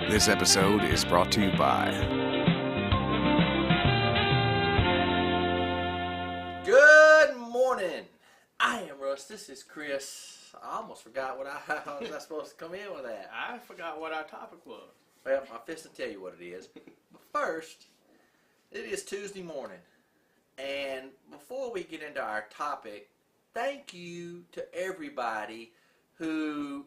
This episode is brought to you by Good morning. I am Russ. This is Chris. I almost forgot how was I supposed to come in with that. I forgot what our topic was. Well, I'm fixing to tell you what it is. But first, it is Tuesday morning. And before we get into our topic, thank you to everybody who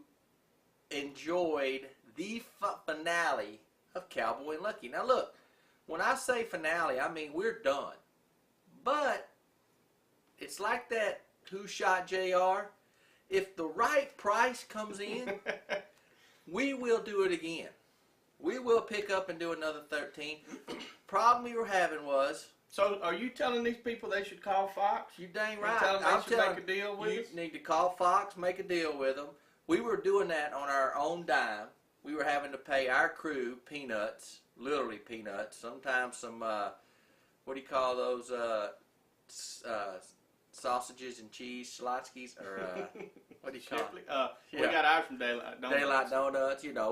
enjoyed the finale of Cowboy and Lucky. Now look, when I say finale, I mean we're done. But it's like that Who Shot JR? If the right price comes in, we will do it again. We will pick up and do another 13. Problem we were having was... So, are you telling these people they should call Fox? You dang You right. tell them I'm they should telling make a deal with you us? need to call Fox, make a deal with them. We were doing that on our own dime. We were having to pay our crew peanuts, literally peanuts. Sometimes some, what do you call those, sausages and cheese, Schlotzkys, or what do you call Shipley? it? We got ours from Daylight Donuts. Daylight Donuts, you know.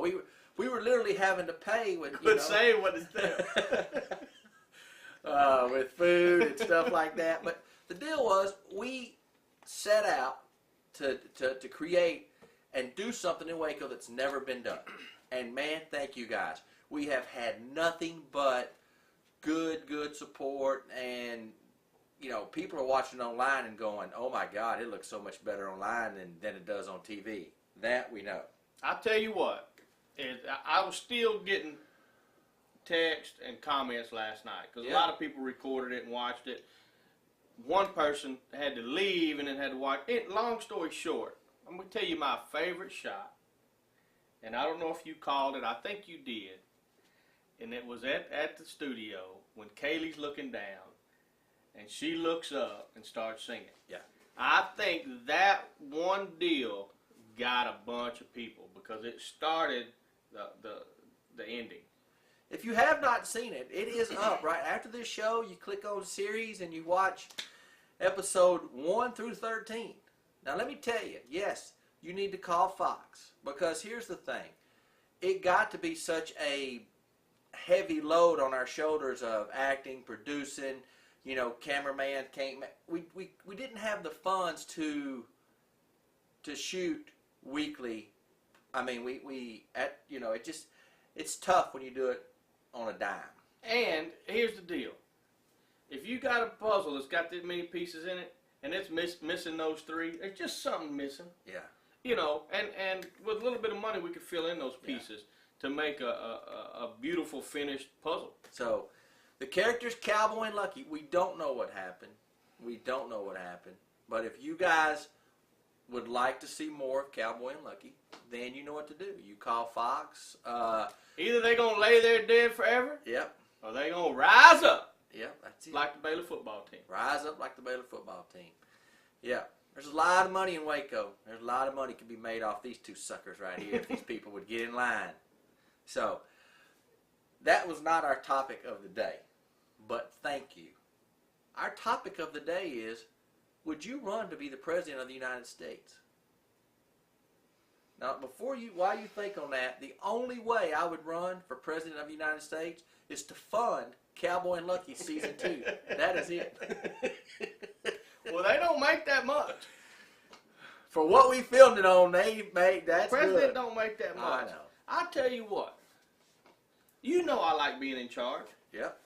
We were literally having to pay with, Quit saying what it's there. with food and stuff like that. But the deal was we set out to create and do something in Waco that's never been done. And man, thank you guys. We have had nothing but good support, and you know, people are watching online and going, oh my God, it looks so much better online than it does on TV. That we know. I'll tell you what, I was still getting text and comments last night because a lot of people recorded it and watched it. One person had to leave and then had to watch it. Long story short, I'm going to tell you my favorite shot, and I don't know if you called it. I think you did, and it was at the studio when Kaylee's looking down, and she looks up and starts singing. Yeah. I think that one deal got a bunch of people because it started the ending. If you have not seen it, it is up right after this show. You click on series and you watch episode 1 through 13. Now let me tell you, yes, you need to call Fox, because here's the thing. It got to be such a heavy load on our shoulders of acting, producing, you know, cameraman can't. We didn't have the funds to shoot weekly. I mean, it's tough when you do it on a dime. And here's the deal. If you got a puzzle that's got this many pieces in it, and it's missing those three, there's just something missing. Yeah. You know, and with a little bit of money, we could fill in those pieces to make a beautiful finished puzzle. So, the characters Cowboy and Lucky, we don't know what happened. But if you guys would like to see more of Cowboy and Lucky, then you know what to do. You call Fox. Either they're going to lay there dead forever, Yep. or they're going to rise up Yep, that's it. like the Baylor football team. Rise up like the Baylor football team. Yeah. There's a lot of money in Waco. There's a lot of money can be made off these two suckers right here if these people would get in line. So, that was not our topic of the day. But thank you. Our topic of the day is, would you run to be the President of the United States? Now, while you think on that, the only way I would run for President of the United States is to fund Cowboy and Lucky Season 2. That is it. Well, they don't make that much. For what we filmed it on, they made that's President good. don't make that much. I know. I'll tell you what. You know I like being in charge. Yep.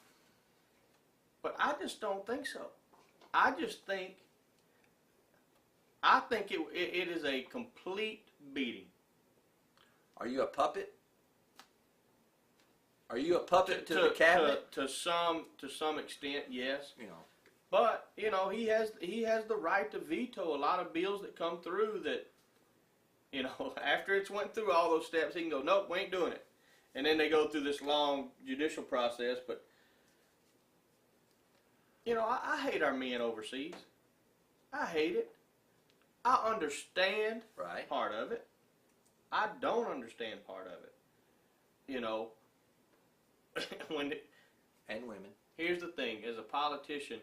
But I just don't think so. I think it is a complete beating. Are you a puppet? Are you a puppet to the cabinet? To some extent, yes. You know. But you know he has the right to veto a lot of bills that come through that, you know, after it's went through all those steps, he can go, nope, we ain't doing it, and then they go through this long judicial process. But you know, I hate our men overseas. I hate it. I understand part of it. I don't understand part of it. You know, and women. Here's the thing: as a politician,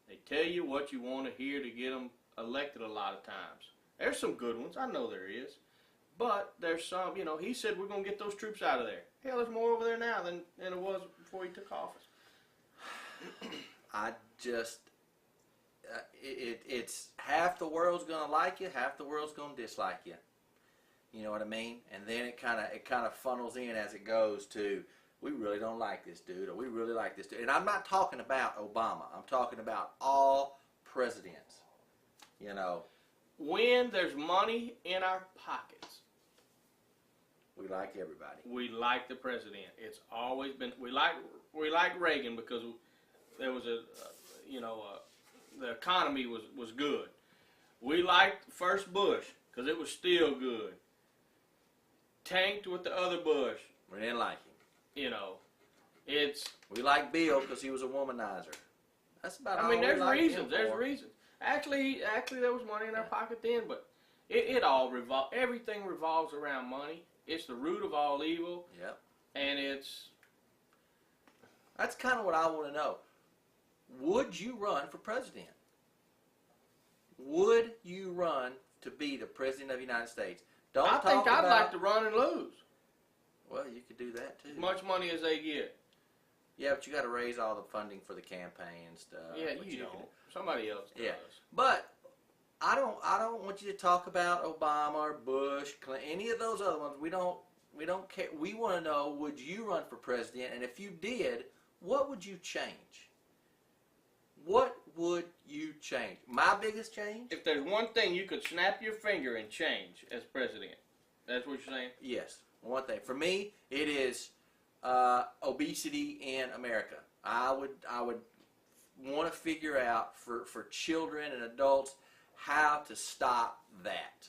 they tell you what you want to hear to get them elected a lot of times. There's some good ones, I know there is, But there's some, he said we're going to get those troops out of there. Hell, there's more over there now than it was before he took office. I just, it's half the world's going to like you, half the world's going to dislike you. You know what I mean? And then it kind of funnels in as it goes to, we really don't like this dude, or we really like this dude. And I'm not talking about Obama. I'm talking about all presidents. When there's money in our pockets, we like everybody. we like the president. It's always been, we like Reagan because there was the economy was good. We liked first Bush because it was still good. Tanked with the other Bush. We didn't like him. It's. We like Bill because he was a womanizer. That's about all there's we liked him reasons. There's for. reasons. Actually, there was money in our pocket then, but everything revolves around money. It's the root of all evil. Yep. And it's. That's kind of what I want to know. Would you run for president? Would you run to be the president of the United States? I think I'd like to run and lose. Well, you could do that too. As much money as they get. Yeah, but you got to raise all the funding for the campaign and stuff. Yeah, you don't. Somebody else does. Yeah, but I don't want you to talk about Obama or Bush, Clinton, any of those other ones. We don't care. We want to know: would you run for president? And if you did, what would you change? What would you change? My biggest change? If there's one thing you could snap your finger and change as president, that's what you're saying? Yes, one thing. For me, it is obesity in America. I would want to figure out for children and adults how to stop that.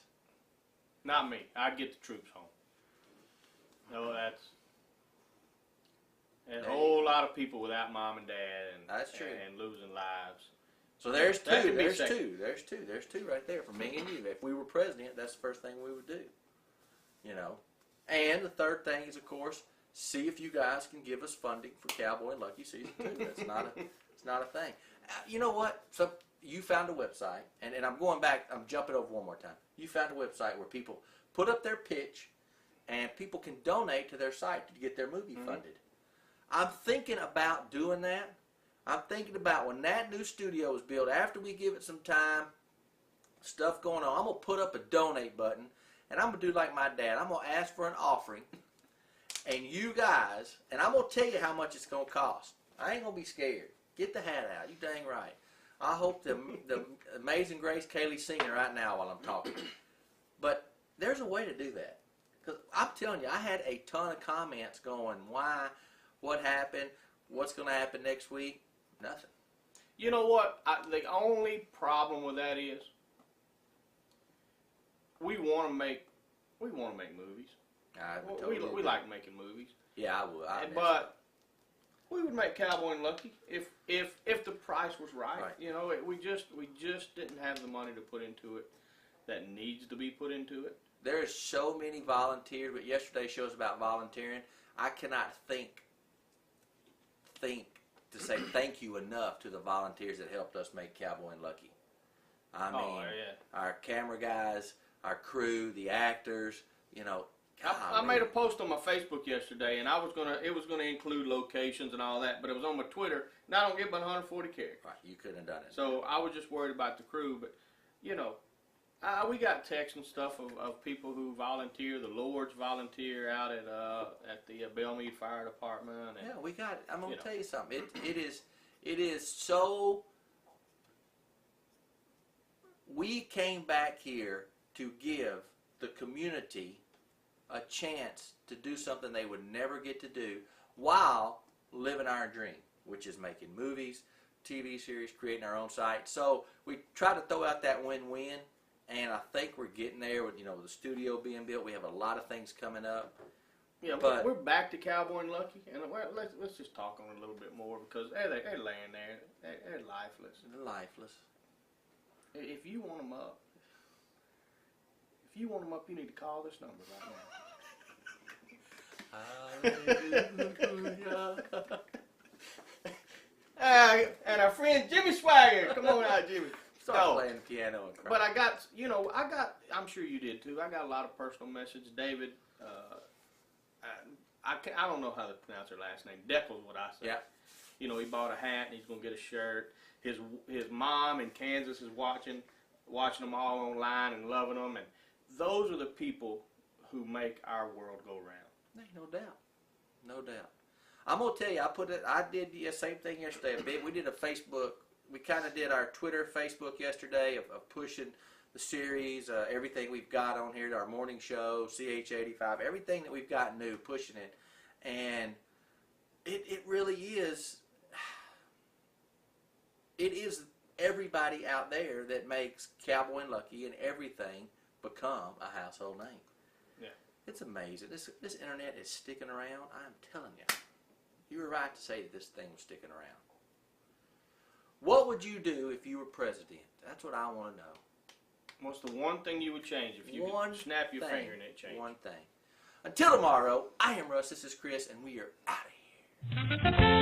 Not me. I'd get the troops home. No, that's a whole lot of people without mom and dad That's true. and losing lives. So there's That two. could be There's second. two. There's two right there for me and you. If we were president, that's the first thing we would do. And the third thing is, of course, see if you guys can give us funding for Cowboy and Lucky Season 2. It's not a thing. You know what? So you found a website, and I'm going back. I'm jumping over one more time. You found a website where people put up their pitch, and people can donate to their site to get their movie funded. I'm thinking about doing that. I'm thinking about when that new studio is built, after we give it some time, stuff going on, I'm going to put up a donate button, and I'm going to do like my dad. I'm going to ask for an offering, and you guys, and I'm going to tell you how much it's going to cost. I ain't going to be scared. Get the hat out. You dang right. I hope the Amazing Grace Kaylee's singing right now while I'm talking. But there's a way to do that. Because I'm telling you, I had a ton of comments going, why, what happened, what's going to happen next week? Nothing. You know what? The only problem with that is we want to make movies. We like making movies. Yeah, I would. But we would make Cowboy and Lucky if the price was right. We just didn't have the money to put into it that needs to be put into it. There's so many volunteers, but yesterday's show was about volunteering. I cannot think to say thank you enough to the volunteers that helped us make Cowboy and Lucky. I mean, our camera guys, our crew, the actors, I made a post on my Facebook yesterday, and it was gonna include locations and all that, but it was on my Twitter, and I don't get but 140 characters. Right, you couldn't have done it. So I was just worried about the crew, but we got texts and stuff of people who volunteer. The Lords volunteer out at the Belmead Fire Department. And, yeah, we got it. I'm gonna tell you something. It is so. We came back here to give the community a chance to do something they would never get to do while living our dream, which is making movies, TV series, creating our own site. So we try to throw out that win-win, and I think we're getting there with the studio being built. We have a lot of things coming up. Yeah, but we're back to Cowboy and Lucky, and let's just talk on it a little bit more because they're laying there, they're lifeless. They're lifeless. If you want them up, you need to call this number right now. And our friend Jimmy Swagger, come on out, Jimmy. Start playing the piano and cry. But I'm sure you did too. I got a lot of personal messages. David, I don't know how to pronounce her last name. Deckel's what I say. Yeah. You know, he bought a hat and he's going to get a shirt. His mom in Kansas is watching them all online and loving them. And those are the people who make our world go round. Ain't no doubt. No doubt. I'm going to tell you, I did the same thing yesterday. We did a Facebook. We kind of did our Twitter, Facebook yesterday of pushing the series, everything we've got on here, our morning show, CH85, everything that we've got new, pushing it. And it really is, it is everybody out there that makes Cowboy and Lucky and everything become a household name. Yeah. It's amazing. This internet is sticking around. I'm telling you. You were right to say that this thing was sticking around. What would you do if you were president? That's what I want to know. What's the one thing you would change if you could snap your finger and it changed? One thing. Until tomorrow, I am Russ, this is Chris, and we are out of here.